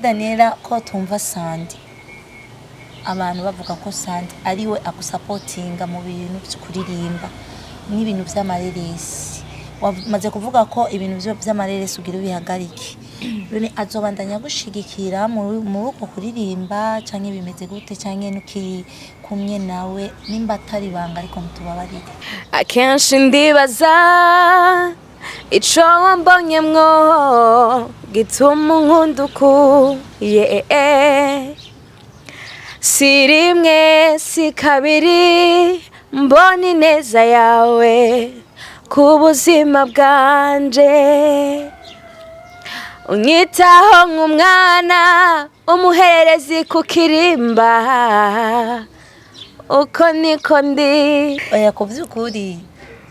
Daniela ko tumva Sandi abantu bavuga ko Sandi ariwe agusupportinga mu bintu byo kuririmba n'ibintu by'amareresi wamaze kuvuga ko ibintu by'amareresi ugira bihagarike none azobandanya gushigikira mu uko kuririmba canke bimeze gute canke nuki kumye nawe nimba atari banga ariko mutubabarire akenshi ndibaza ico wambonyemwo gituma nkunduku si rimwe si kabiri mbona ineza yawe ku buzima bwanje unyitaho nk'umwana umuhererezi ku kirimba uko niko ndi oya ku by'ukuri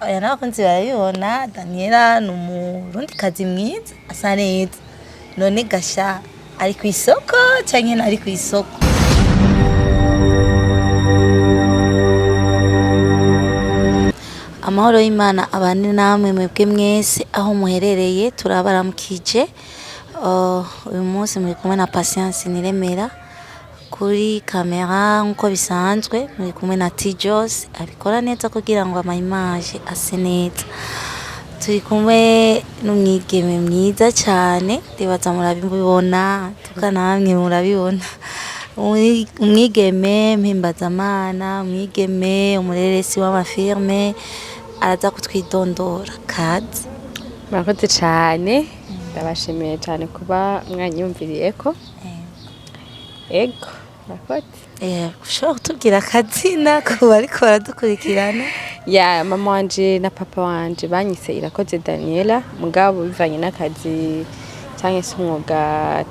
oya nakunze barabibona Daniela ni umurundikazi mwiza asa neza none gasha ari ku isoko canke ntari ku isoko amahoro y'Imana abandi namwe mwebwe mwese aho muherereye turabaramukije uyu munsi muri kumwe na Patience Niremera kuri kamera nkuko bisanzwe muri kumwe na Tijos abikora neza kugira ngo ama image ase neza turi kumwe n'umwigeme mwiza cyane ndibaza murabibona tukanamwe murabibona umwigeme mpimbazamana umwigeme umureresi w'amafirme araza kutwidondora kazi murakoze cyane ndabashimiye cyane kuba mwanyumviriye ko ego murakoze ushobora kutubwira akazina ku bariko baradukurikirana ya mama wanje na papa wanje banyise Irakoze Daniela mugabo bivanye n'akazi cyangwa se umwuga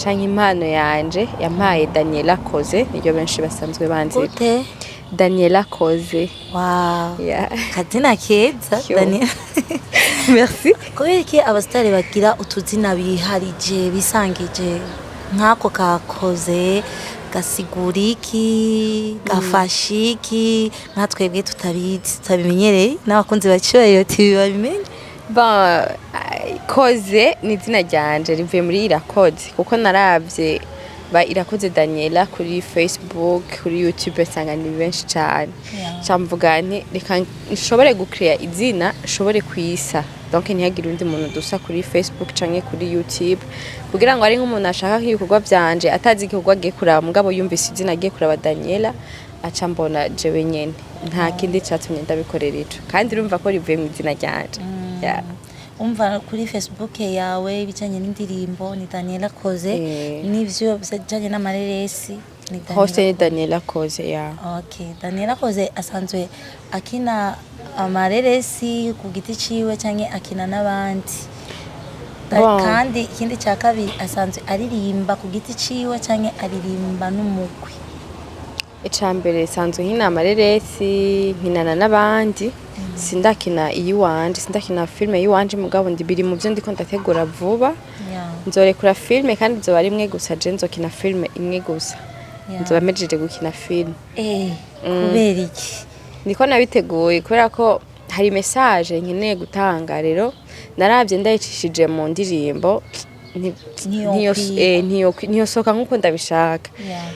cyangwa impano yanje yampaye Daniela Koze niyo benshi basanzwe banzi gute Daniela Koze wow yeah. kazina keza Daniela merci kubera iki abastari bagira utuzina biharije bisangije nkako kakoze gasiguriki gafashiki natwebwe tutabimenyereye n'abakunzi baciye babimenye ba Koze ni izina ryanje rivuye muri Irakoze kuko naravye ba Irakoze Daniela kuri Facebook kuri YouTube sanga ni benshi cyane cyamvuga nti reka nshobore gucreate izina nshobore kwisa donc ntihagire undi muntu dusa kuri Facebook canke kuri YouTube kugira ngo ari nk'umuntu ashaka ibikorwa byanje atazi igikorwa agiye kuraba mugabo yumvise izina agiye kuraba Daniela aca mbona jewe nyene nta kindi cyatumye ndabikorera ico kandi urumva ko rivuye mu izina ryanje umva kuri Facebook yawe bijanye n'indirimbo ni Daniela Koze n'ivyo bijanye n'amareresi ni hose ni Daniela Koze okay Daniela Koze asanzwe akina amareresi ku giti ciwe canke akina n'abandi kandi ikindi cya kabiri asanzwe aririmba ku giti ciwe canke aririmba n'umugwi icambere sanzwe nkina amareresi nkinana n'abandi sindakina iyiwanje sindakina filme yiwanje mugabo ndibiri mu byo ndiko ndategura vuba nzorekura filme kandi nzoba rimwe gusa je nzokina filme imwe gusa nzoba mejeje gukina filme kubera iki niko nabiteguye kubera ko hari message nkeneye gutanga rero naravye ndayicishije mu ndirimbo niyo soka nkuko ndabishaka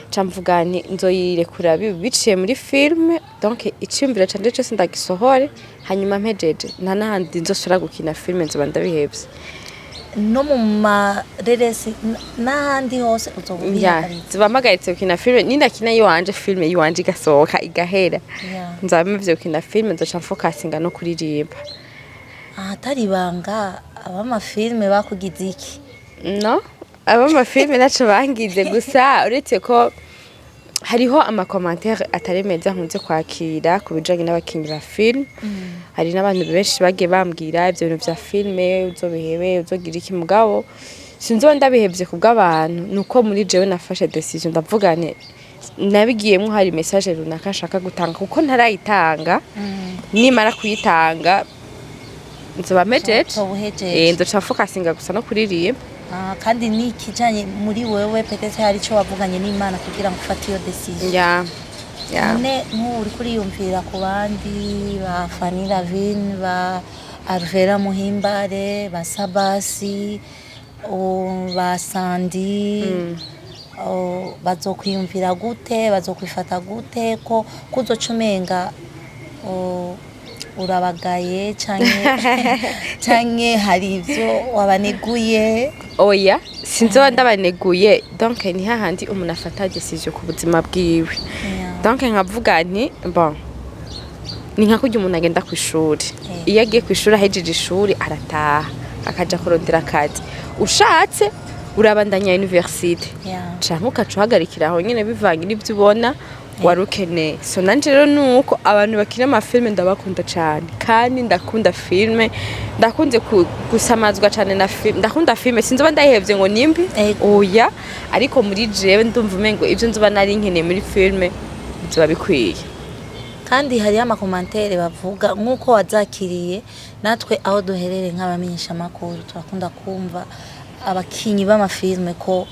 camvuga nti nzoyirekura biciye muri filme donc icimbira canje cyose ndagisohore hanyuma mpejeje nta nahandi nzosura gukina filme nzoba ndabihebye no mu mareresi n'ahandi hose zibamagaritse gukina filme nindakina yiwanje filme yiwanje igasohoka igahera nzabimevye gukina filme nzoca focusinga no kuririmba ahatari banga abamafilme bakugize iki no abamafilme naco bangize gusa uretse ko hariho amakomantere atari meza nkunze kwakira ku bijanye n'abakinyi ba film hari n'abantu benshi bagiye bambwira ibyo bintu bya filme uzobihebe uzogira iki mugabo sinzo ndabihebye kubw'abantu nuko muri jewe nafashe decision ndavuga nti nabigiyemo hari message runaka nshaka gutanga kuko ntarayitanga nimara kuyitanga nzoba mejeje ndoca focusinga gusa no kuririmba kandi ni kijanye muri wewe petete hari cyo wavuganye n'Imana kugira ngo ufate iyo decision none nk'uri kuriyumvira ku bandi ba Fanny Lavine ba Alvera Muhimbare ba Sabasi ba Sandi bazokwiyumvira gute, bazokwifata gute, ko kuzoca umenga urabagaye canke hari ivyo wabaneguye. Oya sinzoba ndabaneguye, donc ni hahandi umuntu afata decision ku buzima bwiwe. Donc nkavuga nti bon ni nka kurya umuntu agenda ku ishuri, iyo agiye ku ishuri ahejeje ishuri arataha akaja kurondera akazi, ushatse urabandanya universite canke ukaca uhagarikira aho nyene bivanye n'ivyo ubona wari ukeneye. So nanje rero nuko abantu bakina amafilme ndabakunda cane, kandi ndakunda filme, ndakunze gusamazwa cane na filme, ndakunda filme sinzoba ndayihevye ngo nimbi oya, ariko muri jewe ndumva umengo ivyo nzoba nari nkeneye muri filme bizoba bikwiye. Kandi hariho amakomantere bavuga nk'uko wazakiriye, natwe aho duherere nk'abamenyesha amakuru turakunda kumva abakinyi b'amafilme ko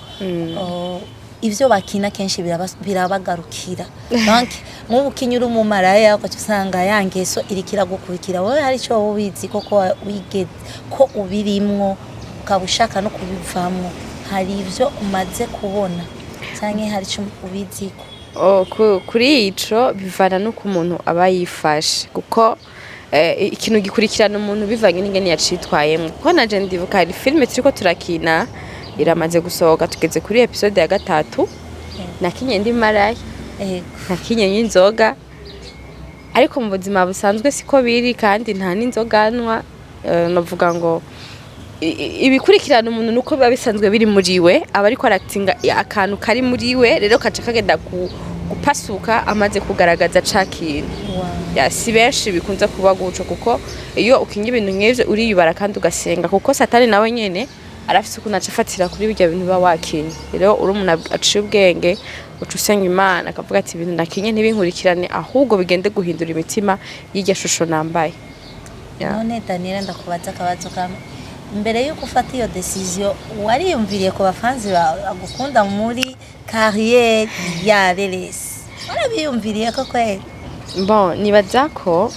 ivyo bakina kenshi birabagarukira. Donc nk'ubu ukinyi uri umumaraya ugaca usanga yangeso irikira gukurikira, wowe hari ico wowe ubizi koko wigeze ko ubirimwo ukaba ushaka no kubivamwo, hari ivyo umaze kubona canke hari ico ubiziko? Kuri ico bivana no ku muntu aba yifashe, kuko ikintu gikurikirana umuntu bivanye n'ingene yacitwayemwo. Kuko naje ndibuka hari filme turiko turakina iramaze gusohoka, tugeze kuri episode ya 3, nakinye ndi maraya, nakinye y'inzoga, ariko mu buzima busanzwe siko biri, kandi nta n'inzoganwa. Navuga ngo ibikurikirana umuntu nuko biba bisanzwe biri muri we, aba ariko aractinga akantu kari muri we, rero kaca kagenda gupasuka amaze kugaragaza ca kintu. Si benshi bikunze kuba guco, kuko iyo ukinye ibintu nk'ivyo uriyubara kandi ugasenga, kuko satani nawe nyene arafise ukuntu aca afatira kuri birya bintu biba wakinye. Rero uri umuntu aciye ubwenge uca usenga Imana akavuga ati ibintu nakinye ntibinkurikirane, ahubwo bigende guhindura imitima y'irya shusho nambaye. None Daniela, ndakubaza akabazo kamwe. Mbere yuko ufata iyo decision wariyumviriye ko bafanzi bagukunda muri carrière ya Lelesi? Warabiyumviriye ko kweli? Bon, nibaza ko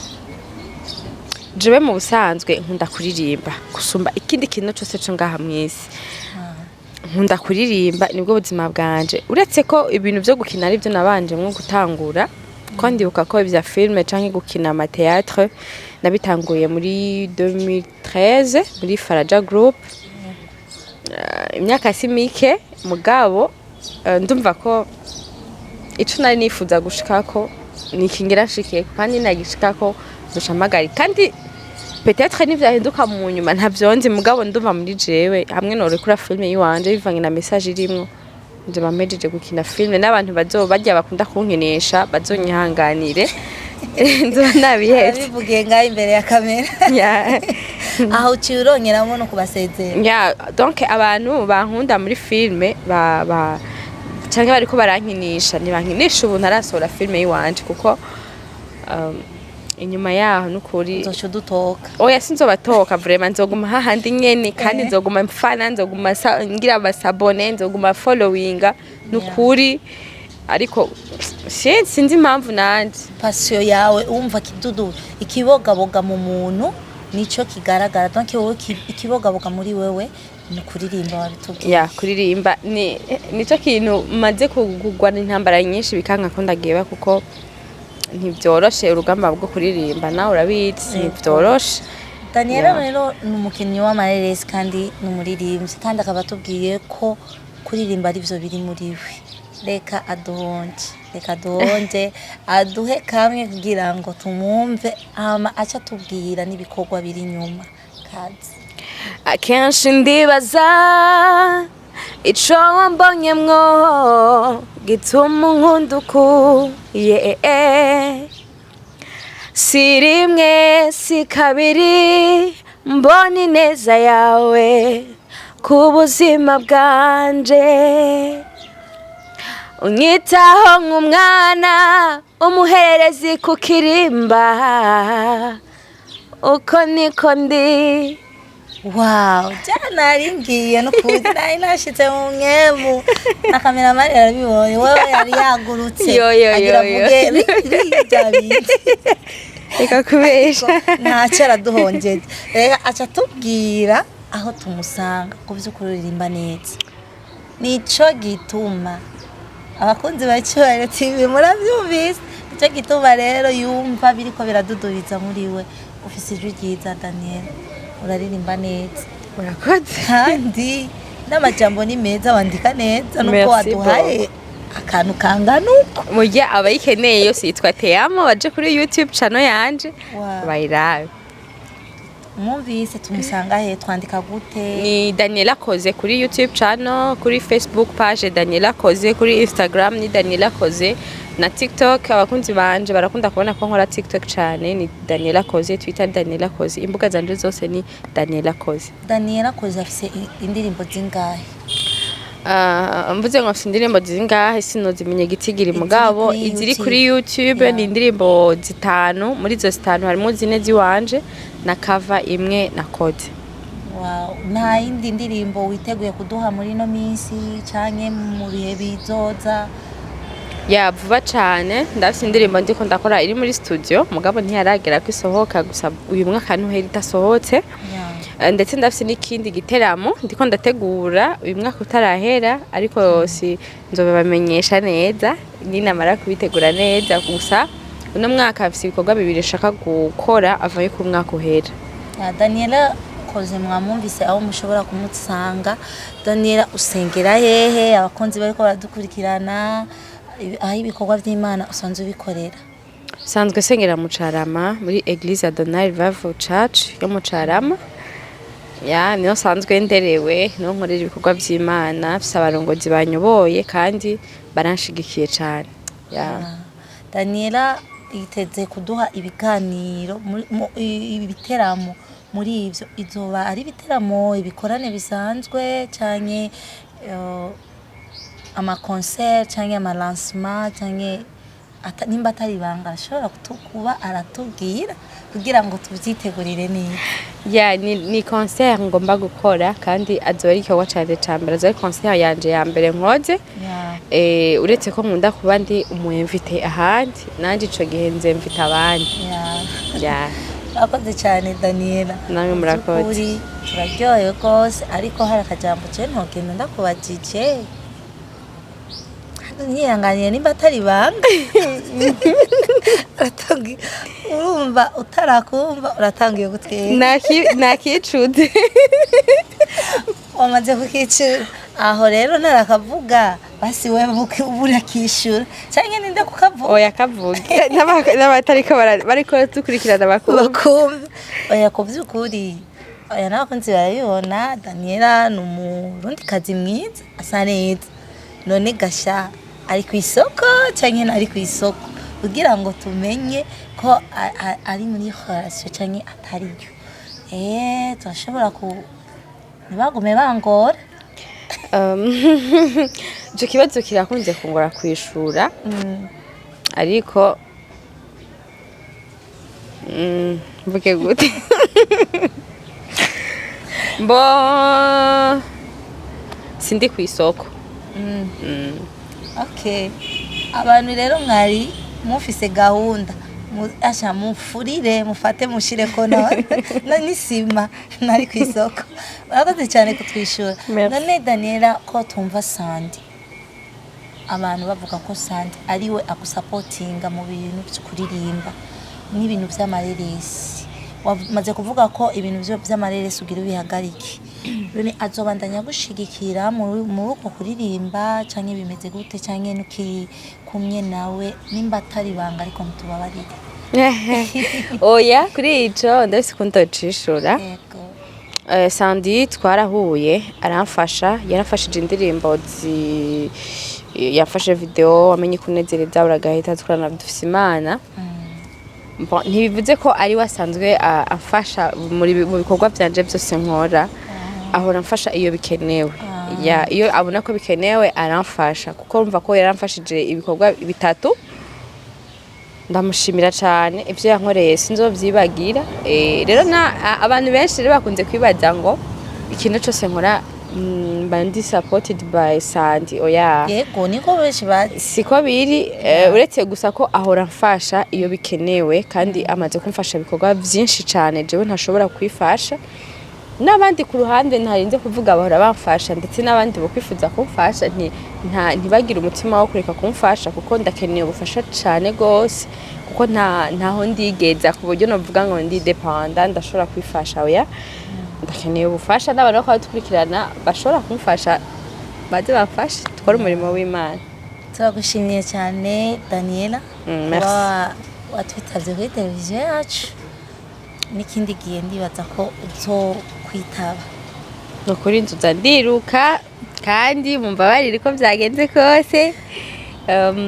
jewe mu busanzwe nkunda kuririmba gusumba ikindi kintu cyose cyo ngaha mwisi. Nkunda kuririmba, nibwo buzima bwanje. Uretse ko ibintu byo gukina ari byo nabanje mwo gutangura, ko ndibuka ko ibya filme canke gukina ama théâtre nabitanguye muri 2013 muri Faraja Group. Imyaka simike mugabo ndumva ko ico nari nifuza gushikako nikingira nshikiye, kandi nagishikako dushamagari, kandi peut-être nivyahinduka mu nyuma ntavyonzi, mugabo ndumva muri jewe hamwe norekura filme yiwanje bivanye na message irimwo, nje bamejeje gukina filme n'abantu bazobajya bakunda kunkinisha bazonyihanganire. Nzoba nabihetse bivugiye ngaho imbere ya kamera. Aho ucirongeramo no kubasezera. Donc abantu bankunda muri filme canke bariko barankinisha, ntibankinisha ubu ntarasohora filme yiwanje, kuko inyuma yaho nukuri nzoco dutoka. Oya sinzobatoka, vraiment nzoguma hahandi nyene, kandi nzoguma mfana, nzoguma ngira abasabone, nzoguma followinga nukuri. Ariko sinzi impamvu nanje passion yawe umva kidudu ikibogaboga mu muntu nico kigaragara. Donc wowe ikibogaboga muri wewe ni kuririmba, wabitubwiye. Kuririmba nico kintu maze kugwana intambara nyinshi bikanka ko ndageba, kuko ntibyoroshe urugamba bwo kuririmba, nawe urabizi ntibyoroshe. Daniela rero ni umukinnyi w'amareresi kandi ni umuririmbyi, kandi akaba atubwiye ko kuririmba ari byo biri muri we. Reka aduhonje aduhe kamwe kugira ngo tumwumve, aca tubwira n'ibikorwa biri nyuma. Kazi akenshi ndibaza ico wambonyemwo gituma unkunda uku, si rimwe si kabiri mbona ineza yawe ku buzima bwanje. Unyitaho nk'umwana umuhererezi ku kirimba, uko niko ndi. Wow, jana aringiye no kuzi nari nashitse mu mwemu na cameraman yarabibonye, wewe yari yagurutse agira vuge byabindi reka kubesha ntaco araduhonjeje. Reka aca tubwira aho tumusanga ku vy'ukuririmba neza, nico gituma abakunzi ba Cyubahiro TV murabyumvise nicyo gituma rero yumva biriko biraduduriza muri we ufise ijwi ryiza Daniel uraririmba neza murakoze kandi n'amajambo ni meza wandika neza nuko Merci waduhaye akantu kangana uko mujya abayikeneye yose yitwa Teamo baje kuri YouTube channel yanje Wow. bayirabe mwumvise tumusanga he twandika gute ni Daniela Koze kuri YouTube channel, kuri Facebook page Daniela Koze, kuri Instagram ni Daniela Koze na TikTok. Abakunzi banje barakunda kubona ko nkora TikTok cyane, ni Daniela Koze, Twitter Daniela Koze, imbuga zanje zose ni Daniela Koze. Daniela Koze afise indirimbo zingahe Mvuze ngo afite indirimbo zingahe sinozimenye gitigiri mugabo kuri iziri YouTube. kuri YouTube Yeah. ni indirimbo zitanu, muri zo zitanu harimo zine ziwanje na cover imwe na code. wow nta yindi ndirimbo witeguye kuduha muri no minsi canke mu bihe bizoza Ya vuba cyane ndafite indirimbo ndiko ndakora iri muri studio mugabo ntiyaragera ko isohoka gusa uyu mwaka ntuhera itasohotse. yeah. Ndetse ndafite n'ikindi giteramo ndiko ndategura uyu mwaka utarahera ariko si nzobamenyesha neza ninamara kubitegura neza gusa uno mwaka afite ibikorwa bibiri shaka gukora avaye ku mwaka uhera. Yeah, Daniela Koze mwamwumvise aho mushobora kumusanga. Daniela usengera hehe abakunzi bariko baradukurikirana aho ibikorwa by'Imana usanzwe ubikorera Sanzwe sengera mu Carama muri Eglise Adonai Revival Church yo mu Carama. Ya niyo sanzwe nderewe no nkorera ibikorwa by'Imana afite abarongozi banyoboye kandi baranshigikiye cyane. Ya Daniela yiteze kuduha ibiganiro ibiteramo muri ivyo izoba ari ibiteramo ibikorane bisanzwe canke ama concert canke ama lancement canke nimba atari ibanga ashobora kuba aratubwira kugira ngo tuvyitegurire neza. Ya ni concert ngomba gukora kandi azoba ari ikikorwa cyane cyambere azoba ari concert yanje ya mbere nkoze. Yeah. Uretse ko nkunda kuba ndi umuyemvite ahandi nanje ico gihe nzemvita abandi. Yeah. Ya Akoze cyane Daniela. namwe murakoze. Turaryohewe rwose ariko hari akajambo cye ntogenda ndakubajije. Nyihanganiye nimba atari banga. Urumva utarakumva uratangiye gutwega. Nakicude. Wamaze kukicura. Aho rero narakavuga basi wewe burakishura. Canke ninde kukavuga? Oya kavuga. N'abatariko bariko tukurikirana bakumva. Oya kuvyukuri. Oya nabakunzi barabibona Daniela ni umurundi kazi mwiza asa neza. None gasha ari ku isoko canke ntari ku isoko kugira ngo tumenye ko ari muri relation canke atariyo. Turashobora ntibagume bangora. Ico kibazo kirakunze kungora kwishura ariko mvuge gute mbo sindi ku isoko. Okay. Abantu rero mwari mufise gahunda asha mufurire mufate mushire ko n'isima nari ku isoko. Barakoze cyane kutwishura. None Daniela ko tumva Sandi abantu bavuga ko Sandi ariwe agusupportinga mu bintu byo kuririmba n'ibintu by'amareresi. Wamaze kuvuga ko ibintu by'amareresi ugira bihagarike. None azobandanya gushigikira muri uko kuririmba canke bimeze gute canke nuki kumye nawe nimba atari banga ariko mutubabarire. Oya kuri ico ndabise ko ndocishura. Yego. Sandi twarahuye aramfasha yarafashije indirimbo yafashe video wamenye kunezereza uragahita tukorana dufise Imana. Ntibivuze ko ari wasanzwe afasha mu bikorwa byanje byose nkora. Ahora mfasha iyo bikenewe. Ya iyo abona ko bikenewe aramfasha kuko urumva ko yaramfashije ibikorwa bitatu. Ndamushimira cyane ivyo yankoreye sinzovyibagira. Rero abantu benshi rero bakunze kwibaza ngo ikintu cyose nkora bandi supported by Sandi. Oya Yego niko benshi bazi. Siko biri uretse gusa ko ahora mfasha iyo bikenewe kandi amaze kumfasha ibikorwa byinshi cyane jewe ntashobora kwifasha. n'abandi ku ruhande ntarinze kuvuga bahora bamfasha ndetse n'abandi bokwifuza kumfasha ntibagire umutima wo kureka kumfasha kuko ndakeneye ubufasha cyane gose kuko ntaho ndigeza ku buryo novuga ngo ndi dependant ndashobora kwifasha oya ndakeneye ubufasha n'abantu bakaba dukurikirana bashobora kumfasha baze bamfashe dukore umurimo w'Imana. Turagushimiye cyane Daniela merci. Watwitabye kuri televiziyo yacu n'ikindi gihe ndibaza ko uzokwitaba. Nukuri nzuza ndiruka kandi mumbabarire ko byagenze kose.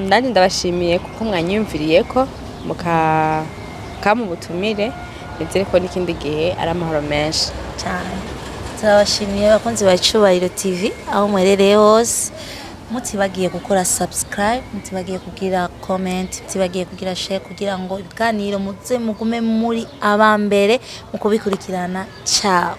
Nandi ndabashimiye kuko mwanyumviriye ko mukamubutumire ndetse ko n'ikindi gihe ari amahoro menshi cyane. Turabashimiye abakunzi ba Icubahiro TV aho mwerereye hose, mutibagiye gukora subscribe, mutibagiye kugira comment, mutibagiye kugira share kugira ngo ibiganiro muze mugume muri abambere mu kubikurikirana. Ciao.